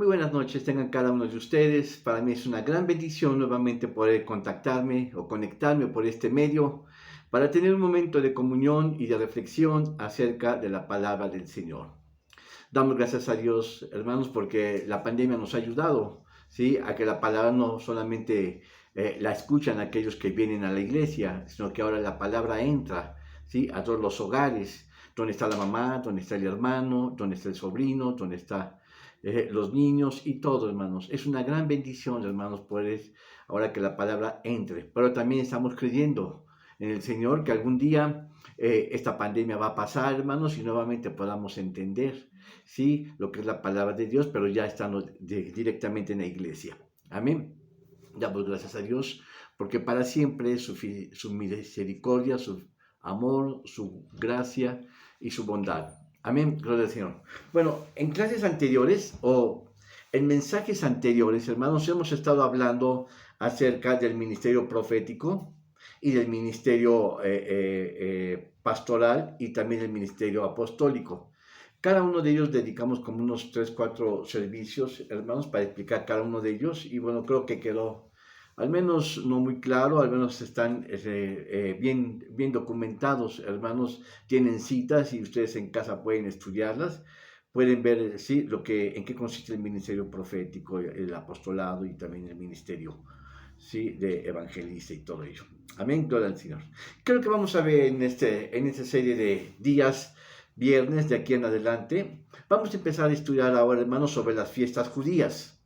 Muy buenas noches, tengan cada uno de ustedes. Para mí es una gran bendición nuevamente poder contactarme o conectarme por este medio para tener un momento de comunión y de reflexión acerca de la palabra del Señor. Damos gracias a Dios, hermanos, porque la pandemia nos ha ayudado, ¿sí? A que la palabra no solamente la escuchan aquellos que vienen a la iglesia, sino que ahora la palabra entra, ¿sí? A todos los hogares, donde está la mamá, donde está el hermano, donde está el sobrino, donde está los niños y todo, hermanos. Es una gran bendición, hermanos, poder ahora que la palabra entre. Pero también estamos creyendo en el Señor que algún día esta pandemia va a pasar, hermanos, y nuevamente podamos entender, sí, lo que es la palabra de Dios, pero ya estando directamente en la iglesia. Amén. Damos gracias a Dios porque para siempre es su misericordia, su amor, su gracia y su bondad. Amén, gloria al Señor. Bueno, en clases anteriores o en mensajes anteriores, hermanos, hemos estado hablando acerca del ministerio profético y del ministerio pastoral y también del ministerio apostólico. Cada uno de ellos dedicamos como unos 3, 4 servicios, hermanos, para explicar cada uno de ellos. Y bueno, creo que quedó al menos no muy claro, al menos están bien documentados, hermanos. Tienen citas y ustedes en casa pueden estudiarlas. Pueden ver, sí, en qué consiste el ministerio profético, el apostolado y también el ministerio, sí, de evangelista y todo ello. Amén, gloria al Señor. Creo que vamos a ver en esta serie de días viernes de aquí en adelante, vamos a empezar a estudiar ahora, hermanos, sobre las fiestas judías.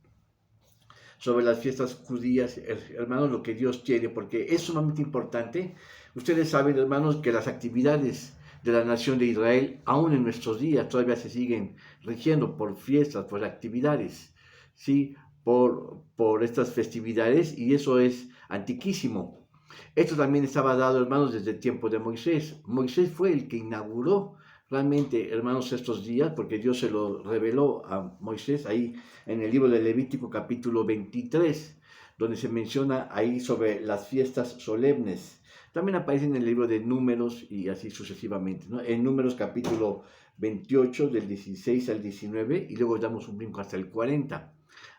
Sobre las fiestas judías, hermanos, lo que Dios quiere, porque es sumamente importante. Ustedes saben, hermanos, que las actividades de la nación de Israel, aún en nuestros días, todavía se siguen rigiendo por fiestas, por actividades, ¿sí? Por estas festividades, y eso es antiquísimo. Esto también estaba dado, hermanos, desde el tiempo de Moisés. Moisés fue el que inauguró realmente, hermanos, estos días, porque Dios se lo reveló a Moisés ahí en el libro de Levítico capítulo 23, donde se menciona ahí sobre las fiestas solemnes. También aparece en el libro de Números y así sucesivamente, ¿no? En Números capítulo 28, del 16 al 19, y luego damos un brinco hasta el 40.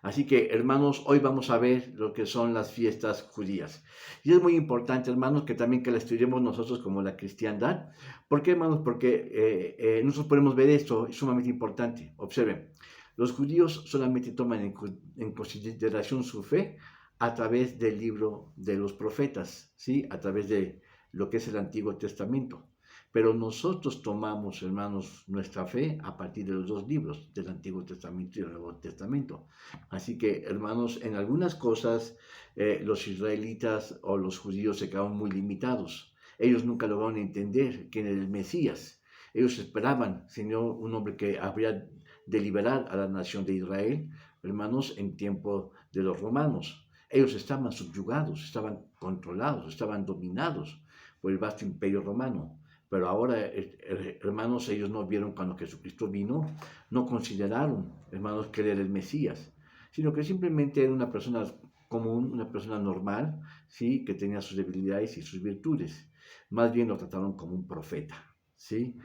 Así que, hermanos, hoy vamos a ver lo que son las fiestas judías. Y es muy importante, hermanos, que también que la estudiemos nosotros como la cristiandad. ¿Por qué, hermanos? Porque nosotros podemos ver esto, es sumamente importante. Observen, los judíos solamente toman en consideración su fe a través del libro de los profetas, ¿sí? A través de lo que es el Antiguo Testamento. Pero nosotros tomamos, hermanos, nuestra fe a partir de los dos libros, del Antiguo Testamento y del Nuevo Testamento. Así que, hermanos, en algunas cosas los israelitas o los judíos se quedaron muy limitados. Ellos nunca lograron entender quién era el Mesías. Ellos esperaban, Señor, un hombre que habría de liberar a la nación de Israel, hermanos, en tiempo de los romanos. Ellos estaban subyugados, estaban controlados, estaban dominados por el vasto imperio romano. Pero ahora, hermanos, ellos no vieron cuando Jesucristo vino, no consideraron, hermanos, que él era el Mesías, sino que simplemente era una persona común, una persona normal, ¿sí? Que tenía sus debilidades y sus virtudes. Más bien lo trataron como un profeta, ¿sí?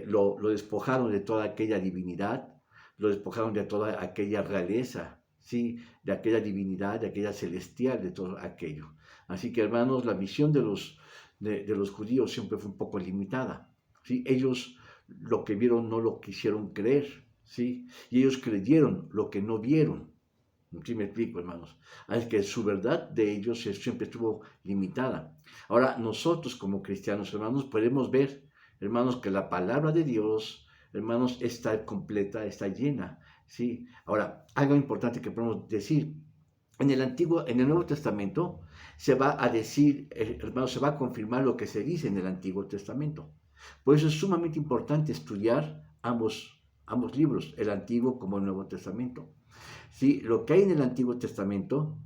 Lo despojaron de toda aquella divinidad, lo despojaron de toda aquella realeza, ¿sí? De aquella divinidad, de aquella celestial, de todo aquello. Así que, hermanos, la visión de los judíos siempre fue un poco limitada, ¿sí? Ellos lo que vieron no lo quisieron creer, ¿sí? Y ellos creyeron lo que no vieron. ¿Sí me explico, hermanos? Así que su verdad de ellos siempre estuvo limitada. Ahora, nosotros como cristianos, hermanos, podemos ver, hermanos, que la palabra de Dios, hermanos, está completa, está llena, ¿sí? Ahora, algo importante que podemos decir, en el Nuevo Testamento se va a decir, hermanos, se va a confirmar lo que se dice en el Antiguo Testamento. Por eso es sumamente importante estudiar ambos libros, el Antiguo como el Nuevo Testamento. Sí, lo que hay en el Antiguo Testamento,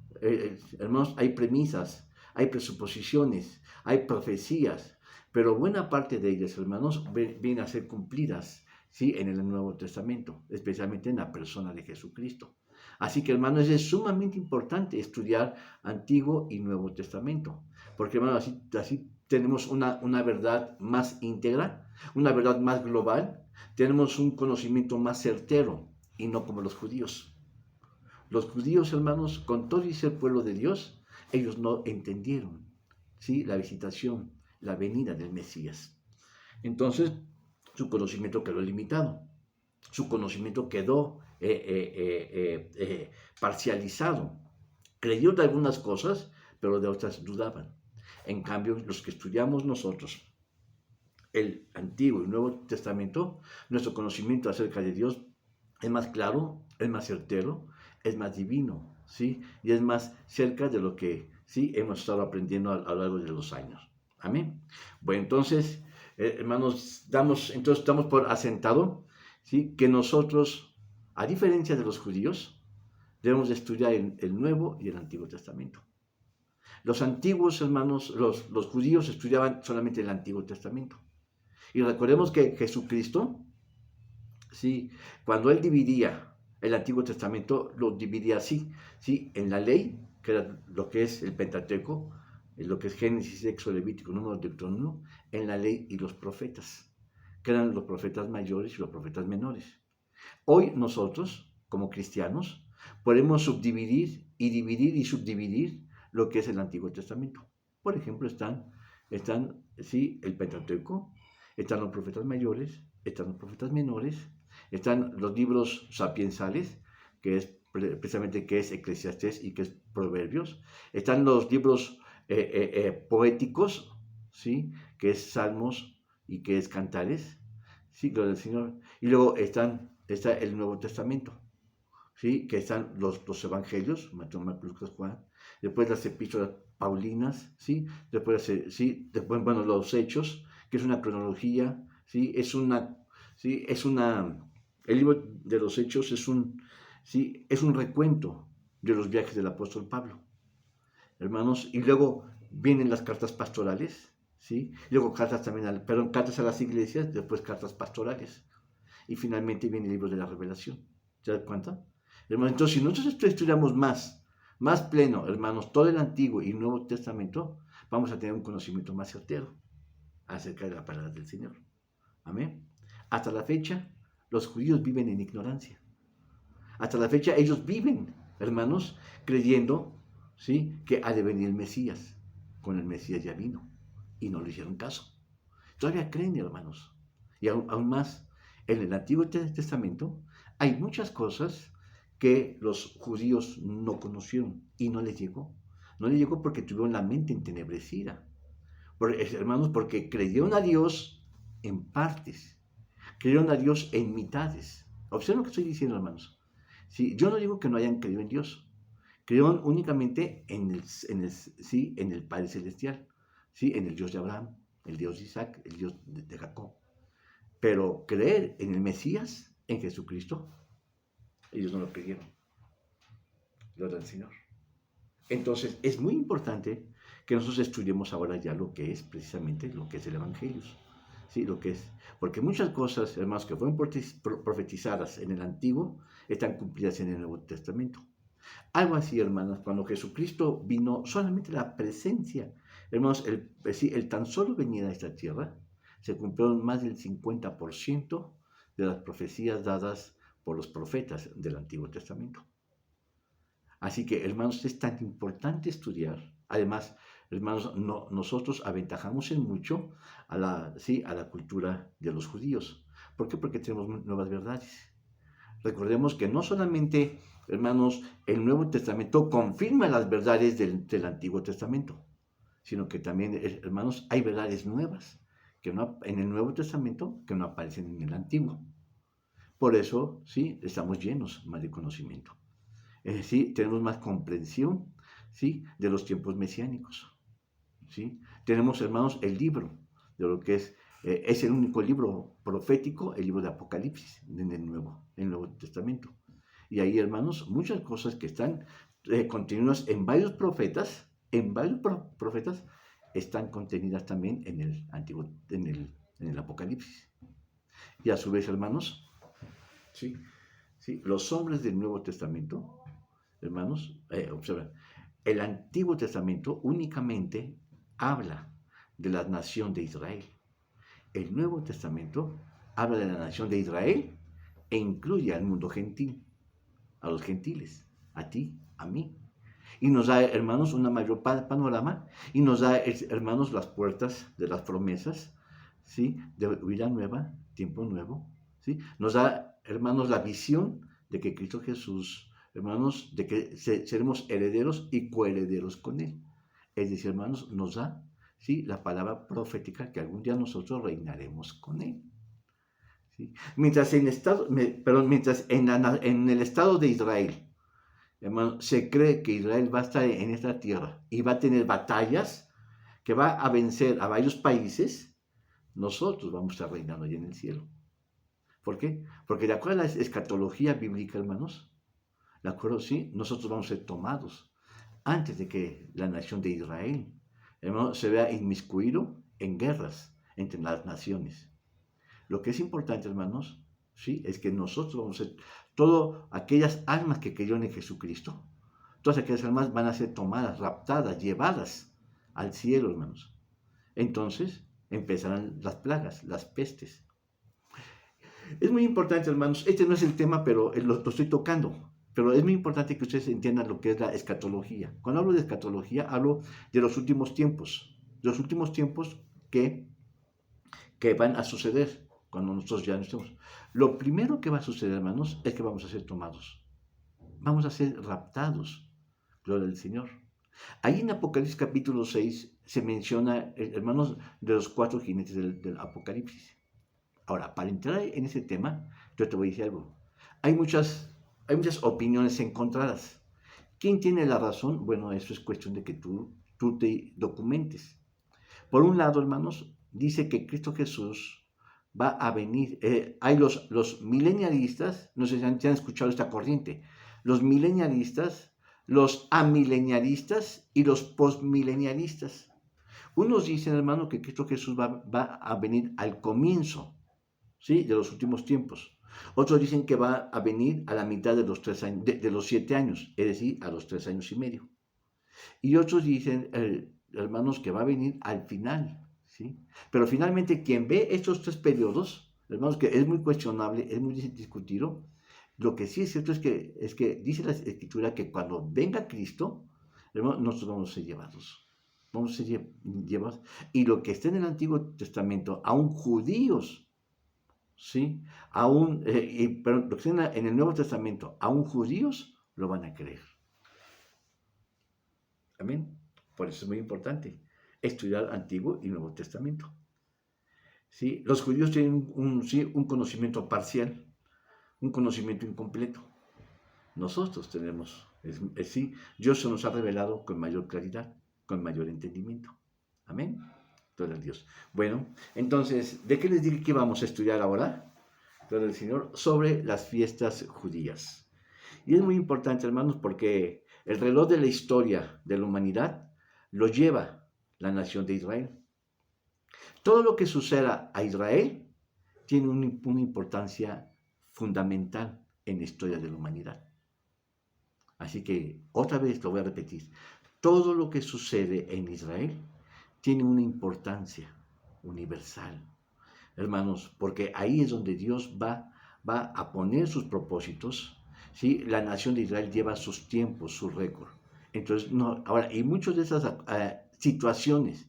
hermanos, hay premisas, hay presuposiciones, hay profecías, pero buena parte de ellas, hermanos, vienen a ser cumplidas, ¿sí? En el Nuevo Testamento, especialmente en la persona de Jesucristo. Así que, hermanos, es sumamente importante estudiar Antiguo y Nuevo Testamento, porque, hermanos, así tenemos una verdad más íntegra, una verdad más global, tenemos un conocimiento más certero y no como los judíos. Los judíos, hermanos, con todo y ser pueblo de Dios, ellos no entendieron, ¿sí?, la visitación, la venida del Mesías. Entonces, su conocimiento quedó limitado, su conocimiento quedó parcializado. Creyeron de algunas cosas, pero de otras dudaban. En cambio, los que estudiamos nosotros el Antiguo y Nuevo Testamento, nuestro conocimiento acerca de Dios es más claro, es más certero, es más divino, ¿sí? Y es más cerca de lo que, sí, hemos estado aprendiendo a lo largo de los años. Amén. Bueno, entonces, hermanos, entonces damos por asentado, ¿sí?, que nosotros, a diferencia de los judíos, debemos de estudiar el Nuevo y el Antiguo Testamento. Los antiguos hermanos, los judíos estudiaban solamente el Antiguo Testamento. Y recordemos que Jesucristo, ¿sí?, cuando Él dividía el Antiguo Testamento, lo dividía así, ¿sí?, en la ley, que era lo que es el Pentateuco, en lo que es Génesis, Éxodo, Levítico, Número, Deuteronomio, en la ley y los profetas, que eran los profetas mayores y los profetas menores. Hoy nosotros, como cristianos, podemos subdividir y dividir y subdividir lo que es el Antiguo Testamento. Por ejemplo, están sí, el Pentateuco, están los profetas mayores, están los profetas menores, están los libros sapiensales, que es precisamente que es Eclesiastés y que es Proverbios, están los libros poéticos, ¿sí?, que es Salmos y que es Cantares, sí, gloria al Señor, y luego está el Nuevo Testamento, ¿sí?, que están los evangelios, Mateo, Marcos, Lucas, Juan, después las epístolas paulinas, ¿sí?, después, bueno, los hechos, que es una cronología, ¿sí?, el libro de los hechos es un recuento de los viajes del apóstol Pablo, hermanos, y luego vienen las cartas pastorales, ¿sí?, luego cartas a las iglesias, después cartas pastorales, y finalmente viene el libro de la revelación. ¿Se dan cuenta? Hermanos, entonces, si nosotros estudiamos más pleno, hermanos, todo el Antiguo y Nuevo Testamento, vamos a tener un conocimiento más certero acerca de la palabra del Señor. Amén. Hasta la fecha, los judíos viven en ignorancia. Hasta la fecha, ellos viven, hermanos, creyendo, ¿sí?, que ha de venir el Mesías. Con el Mesías ya vino y no le hicieron caso. Todavía creen, hermanos. Y aún más, en el Antiguo Testamento hay muchas cosas que los judíos no conocieron y no les llegó. No les llegó porque tuvieron la mente entenebrecida. Hermanos, porque creyeron a Dios en partes, creyeron a Dios en mitades. Observen lo que estoy diciendo, hermanos. ¿Sí? Yo no digo que no hayan creído en Dios. Creyeron únicamente en el Padre Celestial, ¿sí?, en el Dios de Abraham, el Dios de Isaac, el Dios de Jacob. Pero creer en el Mesías, en Jesucristo, ellos no lo creyeron. Gloria al Señor. Entonces, es muy importante que nosotros estudiemos ahora ya lo que es precisamente lo que es el Evangelio. ¿Sí? Lo que es. Porque muchas cosas, hermanos, que fueron profetizadas en el Antiguo, están cumplidas en el Nuevo Testamento. Algo así, hermanos, cuando Jesucristo vino, solamente la presencia, hermanos, el tan solo venir a esta tierra, se cumplieron más del 50% de las profecías dadas por los profetas del Antiguo Testamento. Así que, hermanos, es tan importante estudiar. Además, hermanos, nosotros aventajamos en mucho a la cultura de los judíos. ¿Por qué? Porque tenemos nuevas verdades. Recordemos que no solamente, hermanos, el Nuevo Testamento confirma las verdades del Antiguo Testamento, sino que también, hermanos, hay verdades nuevas en el Nuevo Testamento que no aparecen en el Antiguo. Por eso, sí, estamos llenos más de conocimiento. Es decir, tenemos más comprensión, ¿sí?, de los tiempos mesiánicos, ¿sí? Tenemos, hermanos, el libro de lo que es el único libro profético, el libro de Apocalipsis en el Nuevo Testamento. Y ahí, hermanos, muchas cosas que están contenidas en varios profetas, están contenidas también en el Antiguo, en el Apocalipsis. Y a su vez, hermanos, ¿sí?, los hombres del Nuevo Testamento, hermanos, observen, el Antiguo Testamento únicamente habla de la nación de Israel. El Nuevo Testamento habla de la nación de Israel e incluye al mundo gentil, a los gentiles. a ti, a mí. Y nos da, hermanos, una mayor panorama y nos da, hermanos, las puertas de las promesas, ¿sí? De vida nueva, tiempo nuevo, ¿sí? Nos da, hermanos, la visión de que Cristo Jesús, hermanos, de que seremos herederos y coherederos con Él. Es decir, hermanos, nos da, ¿sí? La palabra profética que algún día nosotros reinaremos con Él. ¿Sí? Mientras en el estado de Israel, hermano, se cree que Israel va a estar en esta tierra y va a tener batallas, que va a vencer a varios países, nosotros vamos a estar reinando allá en el cielo. ¿Por qué? Porque de acuerdo a la escatología bíblica, hermanos, de acuerdo, sí, nosotros vamos a ser tomados antes de que la nación de Israel, hermano, se vea inmiscuido en guerras entre las naciones. Lo que es importante, hermanos, sí, es que nosotros vamos a ser, todas aquellas almas que creyeron en Jesucristo, todas aquellas almas van a ser tomadas, raptadas, llevadas al cielo, hermanos. Entonces empezarán las plagas, las pestes. Es muy importante, hermanos, este no es el tema, pero lo estoy tocando. Pero es muy importante que ustedes entiendan lo que es la escatología. Cuando hablo de escatología, hablo de los últimos tiempos que van a suceder cuando nosotros ya no estemos. Lo primero que va a suceder, hermanos, es que vamos a ser tomados. Vamos a ser raptados. Gloria al Señor. Ahí en Apocalipsis capítulo 6 se menciona, hermanos, de los 4 jinetes del Apocalipsis. Ahora, para entrar en ese tema, yo te voy a decir algo. Hay muchas opiniones encontradas. ¿Quién tiene la razón? Bueno, eso es cuestión de que tú te documentes. Por un lado, hermanos, dice que Cristo Jesús va a venir. Hay los milenialistas, no sé si han escuchado esta corriente, los milenialistas, los amilenialistas y los postmilenialistas. Unos dicen, hermano, que Cristo Jesús va a venir al comienzo, ¿sí?, de los últimos tiempos. Otros dicen que va a venir a la mitad de los 3 años, de los 7 años, es decir, a los 3 años y medio. Y otros dicen, hermanos, que va a venir al final, ¿sí? Pero finalmente quien ve estos 3 periodos, hermanos, que es muy cuestionable, es muy discutido, lo que sí es cierto es que dice la Escritura que cuando venga Cristo, hermanos, nosotros vamos a ser llevados. Vamos a ser llevados. Y lo que está en el Antiguo Testamento, aún judíos, ¿sí? Pero lo que está en el Nuevo Testamento, aún judíos lo van a creer. Amén. Por eso es muy importante estudiar Antiguo y Nuevo Testamento. ¿Sí? Los judíos tienen un conocimiento parcial, un conocimiento incompleto. Nosotros tenemos, sí, Dios se nos ha revelado con mayor claridad, con mayor entendimiento. Amén. Gloria a Dios. Bueno, entonces, ¿de qué les dije que vamos a estudiar ahora? Gloria al Señor, sobre las fiestas judías. Y es muy importante, hermanos, porque el reloj de la historia de la humanidad lo lleva la nación de Israel. Todo lo que suceda a Israel tiene una importancia fundamental en la historia de la humanidad. Así que otra vez lo voy a repetir. Todo lo que sucede en Israel tiene una importancia universal, hermanos, porque ahí es donde Dios va a poner sus propósitos. ¿Sí? La nación de Israel lleva sus tiempos, su récord. Entonces, no, ahora, y muchas de esas situaciones,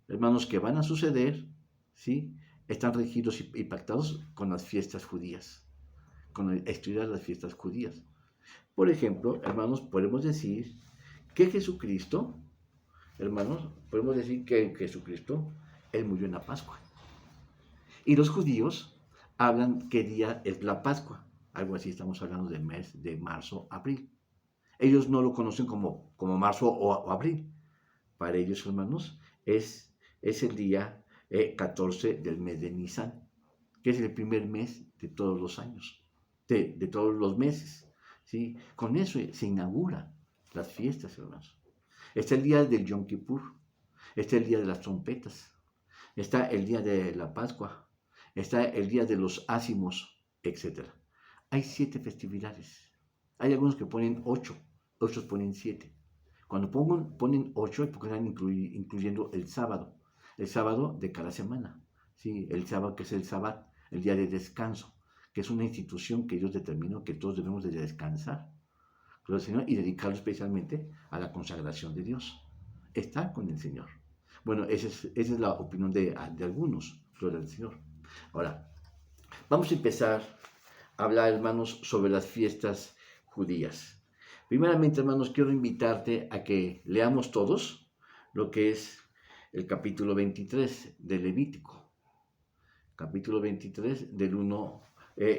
hermanos, que van a suceder, ¿sí?, están regidos y pactados con las fiestas judías, con el estudiar las fiestas judías. Por ejemplo, hermanos, podemos decir que Jesucristo, hermanos, podemos decir que Jesucristo, Él murió en la Pascua. Y los judíos hablan qué día es la Pascua. Algo así, estamos hablando del mes de marzo, abril. Ellos no lo conocen como marzo o abril. Para ellos, hermanos, es el día 14 del mes de Nisan, que es el primer mes de todos los años, de todos los meses. ¿Sí? Con eso se inauguran las fiestas, hermanos. Está el día del Yom Kippur, está el día de las trompetas, está el día de la Pascua, está el día de los ácimos, etc. Hay 7 festividades. Hay algunos que ponen 8, otros ponen 7. Cuando ponen 8 es porque están incluyendo el sábado de cada semana. ¿Sí? El sábado, que es el Sabbat, el día de descanso, que es una institución que Dios determinó que todos debemos de descansar. gloria al Señor, y dedicarlo especialmente a la consagración de Dios. Estar con el Señor. Bueno, esa es la opinión de algunos, gloria al Señor. Ahora, vamos a empezar a hablar, hermanos, sobre las fiestas judías. Primeramente, hermanos, quiero invitarte a que leamos todos lo que es el capítulo 23 de Levítico. Capítulo 23 del 1.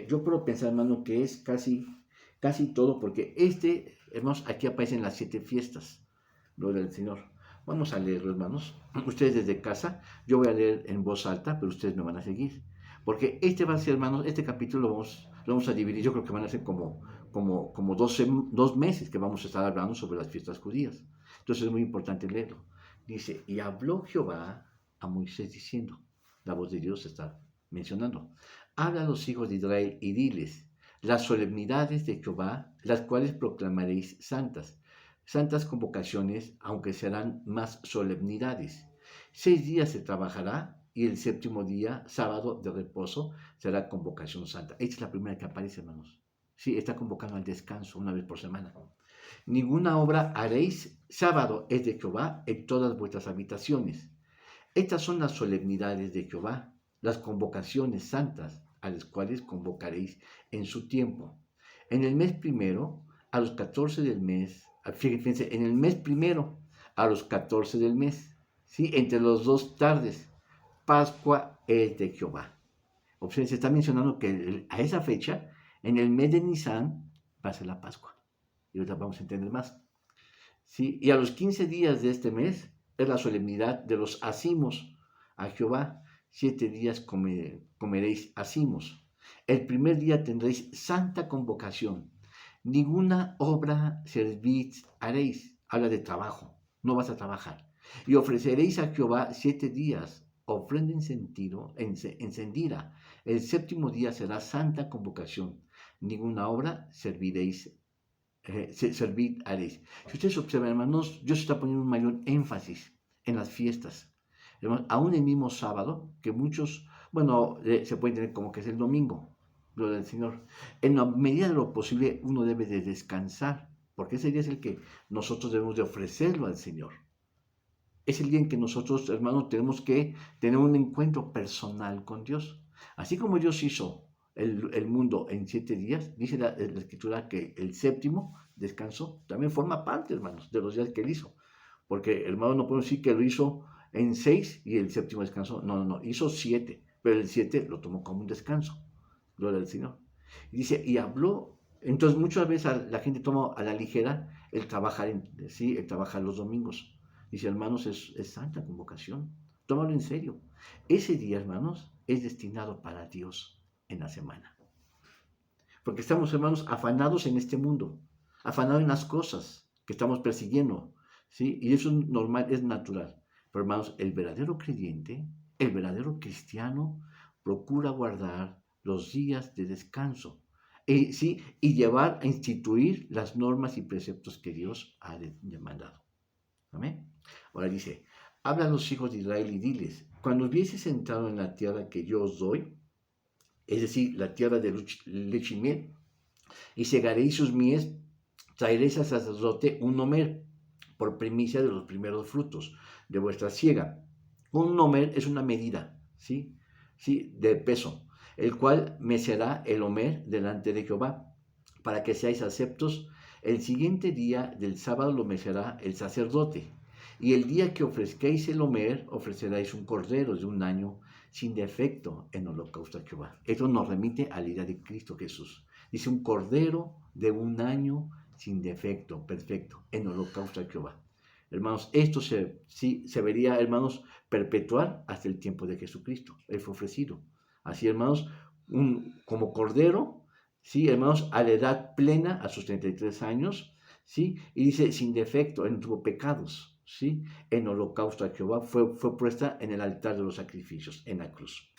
Yo puedo pensar, hermano, que es casi todo, porque hermanos, aquí aparecen las 7 fiestas, gloria al Señor. Vamos a leerlo, hermanos. Ustedes desde casa, yo voy a leer en voz alta, pero ustedes me van a seguir. Porque va a ser, hermanos, este capítulo lo vamos a dividir. Yo creo que van a ser como 2 meses que vamos a estar hablando sobre las fiestas judías. Entonces es muy importante leerlo. Dice, y habló Jehová a Moisés diciendo, la voz de Dios está mencionando, habla a los hijos de Israel y diles, las solemnidades de Jehová, las cuales proclamaréis santas, santas convocaciones, aunque serán más solemnidades. 6 días se trabajará y el 7º día, sábado de reposo, será convocación santa. Esta es la primera que aparece, hermanos. Sí, está convocando al descanso una vez por semana. Ninguna obra haréis, sábado es de Jehová en todas vuestras habitaciones. Estas son las solemnidades de Jehová, las convocaciones santas, a las cuales convocaréis en su tiempo. En el mes primero, a los 14 del mes, fíjense, en el mes primero, a los 14 del mes, ¿sí? Entre los 2 tardes, Pascua es de Jehová. Observen, se está mencionando que a esa fecha, en el mes de Nisan, va a ser la Pascua. Y ahorita vamos a entender más. ¿Sí? Y a los 15 días de este mes es la solemnidad de los acimos a Jehová. 7 días comeréis acimos. El primer día tendréis santa convocación. Ninguna obra servid haréis. Habla de trabajo. No vas a trabajar. Y ofreceréis a Jehová 7 días ofrenda encendida. El 7º día será santa convocación. Ninguna obra servid haréis. Si ustedes observan, hermanos, Dios está poniendo un mayor énfasis en las fiestas. Hermanos, aún el mismo sábado, que muchos, se puede tener como que es el domingo, lo del Señor. En la medida de lo posible, uno debe de descansar, porque ese día es el que nosotros debemos de ofrecerlo al Señor. Es el día en que nosotros, hermanos, tenemos que tener un encuentro personal con Dios. Así como Dios hizo el mundo en 7 días, dice la Escritura que el 7º descanso también forma parte, hermanos, de los días que él hizo. Porque, hermanos, no podemos decir que lo hizo en 6 y el 7º descanso. No, hizo 7, pero el 7 lo tomó como un descanso. Gloria al Señor. Y dice, y habló. Entonces, muchas veces la gente toma a la ligera el trabajar, el trabajar los domingos. Dice, hermanos, es santa convocación. Tómalo en serio. Ese día, hermanos, es destinado para Dios en la semana. Porque estamos, hermanos, afanados en este mundo, afanados en las cosas que estamos persiguiendo, ¿sí? Y eso es normal, es natural. Pero, hermanos, el verdadero creyente, el verdadero cristiano, procura guardar los días de descanso, ¿sí? Y llevar a instituir las normas y preceptos que Dios ha demandado. Amén. Ahora dice, habla a los hijos de Israel y diles, cuando hubieses entrado en la tierra que yo os doy, es decir, la tierra de leche y miel, y segaréis sus mies, traeréis al sacerdote un homer por primicia de los primeros frutos de vuestra siega. Un homer es una medida, ¿sí? De peso, el cual mecerá el homer delante de Jehová, para que seáis aceptos. El siguiente día del sábado lo mecerá el sacerdote, y el día que ofrezcáis el homer, ofreceráis un cordero de un año sin defecto en holocausto a Jehová. Esto nos remite a la idea de Cristo Jesús. Dice un cordero de un año sin defecto, perfecto, en holocausto a Jehová. Hermanos, esto se vería, hermanos, perpetuar hasta el tiempo de Jesucristo. Él fue ofrecido. Así, hermanos, como cordero, sí, hermanos, a la edad plena, a sus 33 años, sí, y dice, sin defecto, él no tuvo pecados, sí, en holocausto a Jehová, fue puesta en el altar de los sacrificios, en la cruz.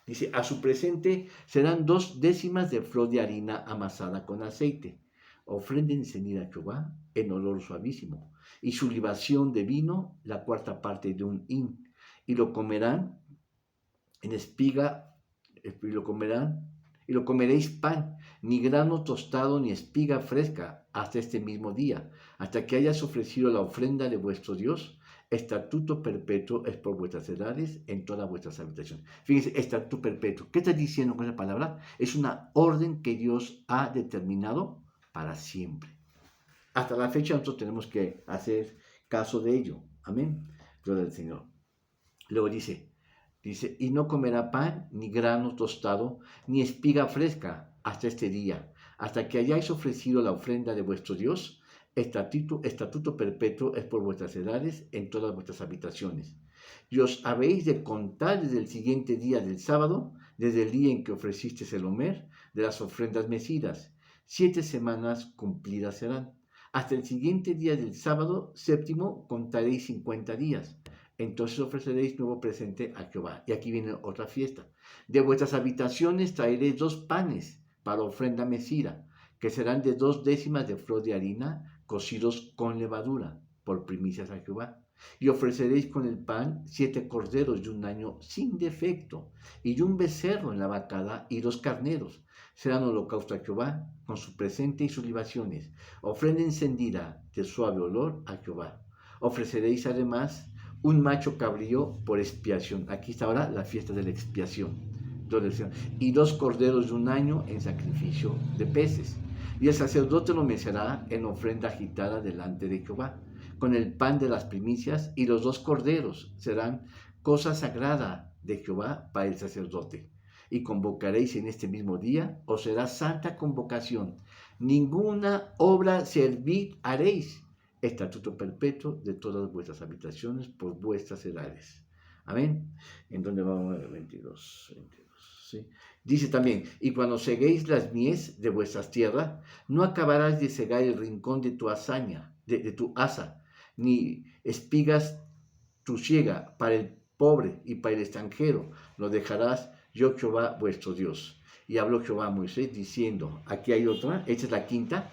Dice, a su presente serán 2 décimas de flor de harina amasada con aceite, ofrenda encendida a Jehová en olor suavísimo, y su libación de vino, la 4ª parte de un hin, y lo comerán en espiga, y lo comerán y lo comeréis pan, ni grano tostado ni espiga fresca hasta este mismo día, hasta que hayas ofrecido la ofrenda de vuestro Dios. Estatuto perpetuo es por vuestras edades en todas vuestras habitaciones. Fíjense, estatuto perpetuo. ¿Qué está diciendo con esa palabra? Es una orden que Dios ha determinado para siempre. Hasta la fecha nosotros tenemos que hacer caso de ello. Amén. Gloria al Señor. Luego dice, y no comerá pan, ni grano tostado, ni espiga fresca hasta este día, hasta que hayáis ofrecido la ofrenda de vuestro Dios. Estatuto perpetuo es por vuestras edades en todas vuestras habitaciones. Y os habéis de contar desde el siguiente día del sábado, desde el día en que ofrecisteis el homer de las ofrendas mecidas. 7 semanas cumplidas serán. Hasta el siguiente día del sábado séptimo contaréis 50 días. Entonces ofreceréis nuevo presente a Jehová. Y aquí viene otra fiesta. De vuestras habitaciones traeréis 2 panes para ofrenda mecida, que serán de 2 décimas de flor de harina, cocidos con levadura, por primicias a Jehová. Y ofreceréis con el pan 7 corderos de un año sin defecto, y un becerro en la vacada, y 2 carneros. Serán holocausto a Jehová, con su presente y sus libaciones, ofrenda encendida de suave olor a Jehová. Ofreceréis además un macho cabrío por expiación. Aquí está ahora la fiesta de la expiación. Y 2 corderos de un año en sacrificio de peces. Y el sacerdote lo mecerá en ofrenda agitada delante de Jehová, con el pan de las primicias, y los 2 corderos serán cosa sagrada de Jehová para el sacerdote. Y convocaréis en este mismo día, os será santa convocación. Ninguna obra servil haréis. Estatuto perpetuo de todas vuestras habitaciones por vuestras edades. Amén. ¿En dónde vamos? 22. ¿Sí? Dice también, y cuando seguéis las mies de vuestras tierras, no acabarás de segar el rincón de tu hazaña, de tu asa, ni espigas tu siega para el pobre y para el extranjero, lo dejarás yo Jehová vuestro Dios. Y habló Jehová a Moisés diciendo, aquí hay otra, esta es la quinta,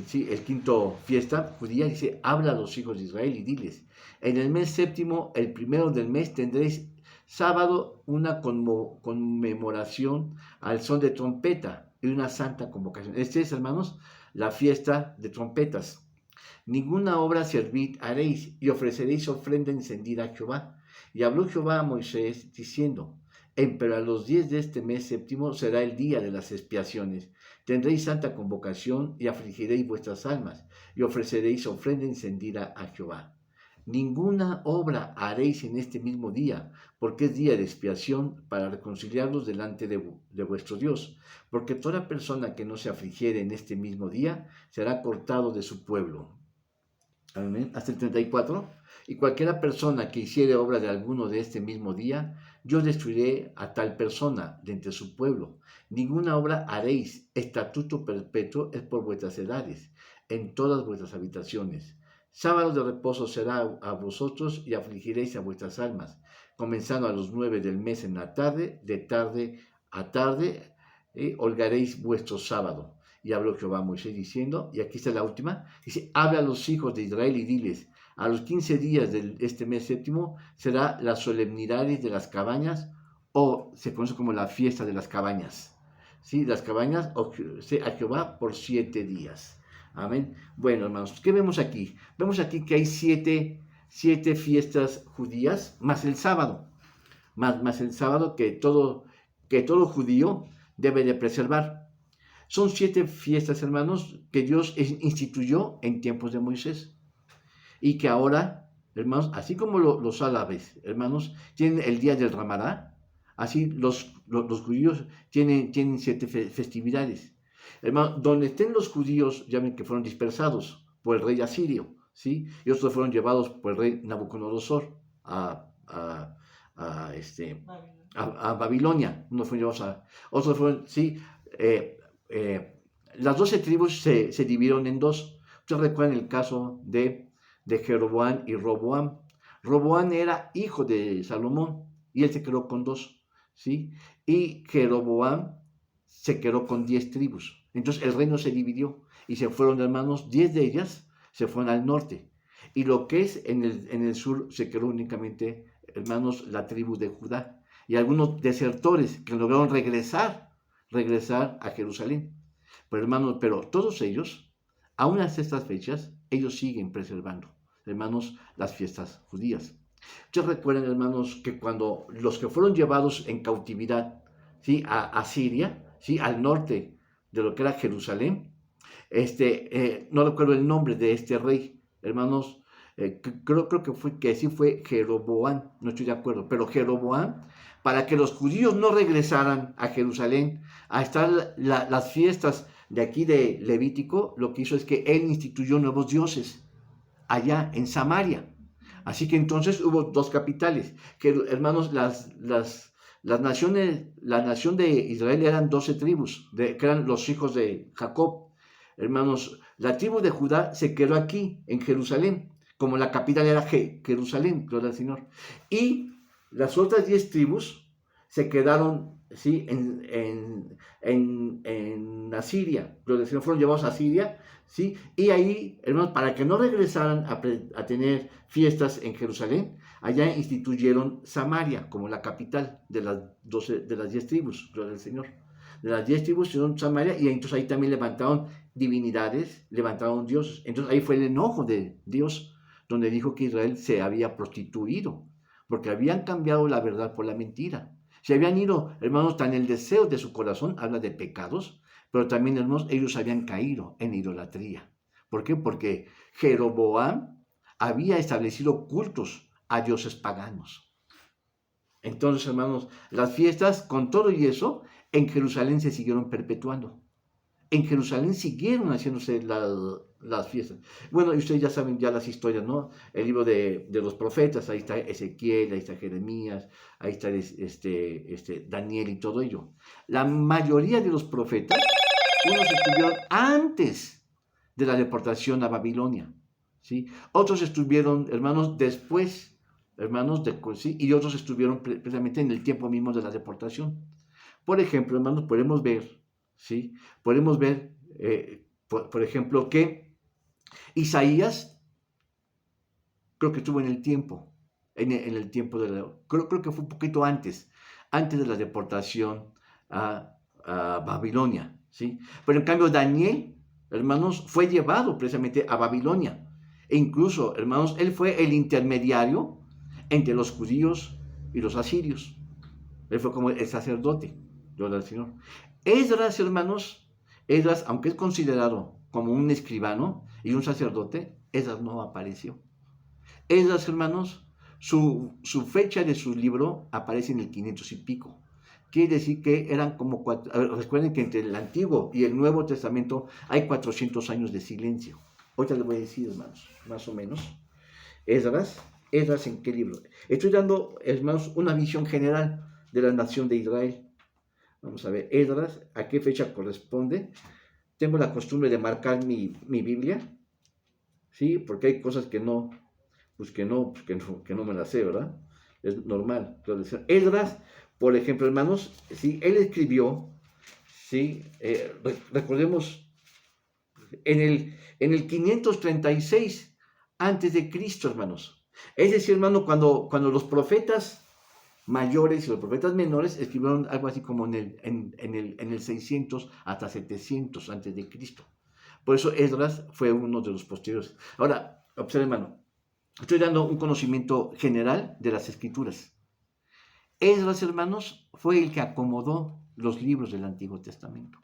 ¿sí? El quinto fiesta judía, dice, habla a los hijos de Israel y diles, en el mes séptimo, el primero del mes, tendréis sábado una conmemoración al son de trompeta y una santa convocación. Este es, hermanos, la fiesta de trompetas. Ninguna obra servil haréis, y ofreceréis ofrenda encendida a Jehová. Y habló Jehová a Moisés, diciendo, pero a los 10 de este mes séptimo será el día de las expiaciones. Tendréis santa convocación, y afligiréis vuestras almas, y ofreceréis ofrenda encendida a Jehová. Ninguna obra haréis en este mismo día, porque es día de expiación para reconciliarlos delante de vuestro Dios. Porque toda persona que no se afligiere en este mismo día será cortado de su pueblo. Amén. Hasta el 34. Y cualquiera persona que hiciere obra de alguno de este mismo día, yo destruiré a tal persona de entre su pueblo. Ninguna obra haréis. Estatuto perpetuo es por vuestras edades, en todas vuestras habitaciones. Sábado de reposo será a vosotros, y afligiréis a vuestras almas, comenzando a los 9 del mes en la tarde, de tarde a tarde, holgaréis vuestro sábado. Y habló Jehová a Moisés diciendo, y aquí está la última, dice, habla a los hijos de Israel y diles, a los 15 días de este mes séptimo será las solemnidades de las cabañas, o se conoce como la fiesta de las cabañas. ¿Sí? Las cabañas a Jehová por 7 días. Amén. Bueno, hermanos, ¿qué vemos aquí? Vemos aquí que hay siete fiestas judías, más el sábado, más el sábado que todo judío debe de preservar. Son 7 fiestas, hermanos, que Dios instituyó en tiempos de Moisés. Y que ahora, hermanos, así como los árabes, hermanos, tienen el día del Ramadán, así los judíos tienen 7 festividades. Hermanos, donde estén los judíos, ya ven que fueron dispersados por el rey asirio, ¿sí? Y otros fueron llevados por el rey Nabucodonosor a Babilonia. Unos fueron llevados otros fueron, sí, las 12 tribus se dividieron en 2. Ustedes recuerdan el caso de Jeroboam y Roboam. Roboam era hijo de Salomón y él se quedó con 2, ¿sí? Y Jeroboam se quedó con 10 tribus. Entonces el reino se dividió y se fueron, hermanos, 10 de ellas se fueron al norte. Y lo que es en el sur se quedó únicamente, hermanos, la tribu de Judá. Y algunos desertores que lograron regresar regresar a Jerusalén. Pero hermanos, pero todos ellos, aún hasta estas fechas, ellos siguen preservando, hermanos, las fiestas judías. Ustedes recuerdan, hermanos, que cuando los que fueron llevados en cautividad, ¿sí?, a Siria, ¿sí?, al norte de lo que era Jerusalén, no recuerdo el nombre de este rey, hermanos, creo que sí fue Jeroboam, no estoy de acuerdo, pero Jeroboam, para que los judíos no regresaran a Jerusalén a estar las fiestas de aquí de Levítico, lo que hizo es que él instituyó nuevos dioses allá en Samaria. Así que entonces hubo dos capitales, que hermanos, la nación de Israel eran 12 tribus, que eran los hijos de Jacob. Hermanos, la tribu de Judá se quedó aquí, en Jerusalén, como la capital era Jerusalén, gloria al Señor. Y las otras 10 tribus se quedaron, ¿sí?, en Asiria, gloria al Señor, fueron llevados a Asiria, ¿sí? Y ahí, hermanos, para que no regresaran a tener fiestas en Jerusalén, allá instituyeron Samaria como la capital de las 10 tribus, gloria al Señor. De las 10 tribus hicieron Samaria, y entonces ahí también levantaron divinidades, levantaron dioses. Entonces ahí fue el enojo de Dios, donde dijo que Israel se había prostituido, porque habían cambiado la verdad por la mentira. Se habían ido, hermanos, tan el deseo de su corazón, habla de pecados, pero también, hermanos, ellos habían caído en idolatría. ¿Por qué? Porque Jeroboam había establecido cultos a dioses paganos. Entonces, hermanos, las fiestas, con todo y eso, en Jerusalén se siguieron perpetuando. En Jerusalén siguieron haciéndose las fiestas. Bueno, y ustedes ya saben ya las historias, ¿no? El libro de los profetas, ahí está Ezequiel, ahí está Jeremías, ahí está Daniel y todo ello. La mayoría de los profetas, unos estuvieron antes de la deportación a Babilonia, ¿sí? Otros estuvieron, hermanos, después, hermanos, ¿sí?, y otros estuvieron precisamente en el tiempo mismo de la deportación. Por ejemplo, hermanos, podemos ver, ¿sí? Podemos ver, por ejemplo, que Isaías, creo que estuvo en el tiempo, en el tiempo creo que fue un poquito antes de la deportación a Babilonia, ¿sí? Pero en cambio Daniel, hermanos, fue llevado precisamente a Babilonia. E incluso, hermanos, él fue el intermediario entre los judíos y los asirios. Él fue como el sacerdote, gloria al Señor. Esdras, hermanos, Esdras, aunque es considerado como un escribano y un sacerdote, Esdras no apareció. Esdras, hermanos, su fecha de su libro aparece en el 500 y pico. Quiere decir que eran como recuerden que entre el Antiguo y el Nuevo Testamento hay 400 años de silencio. Ahorita les voy a decir, hermanos, más o menos. Esdras, ¿en qué libro? Estoy dando, hermanos, una visión general de la nación de Israel. Vamos a ver, Esdras, ¿a qué fecha corresponde? Tengo la costumbre de marcar mi Biblia, ¿sí? Porque hay cosas que no me las sé, ¿verdad? Es normal. Entonces, Esdras, por ejemplo, hermanos, ¿sí?, él escribió, ¿sí? Recordemos, en el 536 antes de Cristo, hermanos. Es decir, hermano, cuando los profetas mayores y los profetas menores escribieron algo así como en el 600 hasta 700 antes de Cristo. Por eso Esdras fue uno de los posteriores. Ahora, observen, hermano, estoy dando un conocimiento general de las escrituras. Esdras, hermanos, fue el que acomodó los libros del Antiguo Testamento.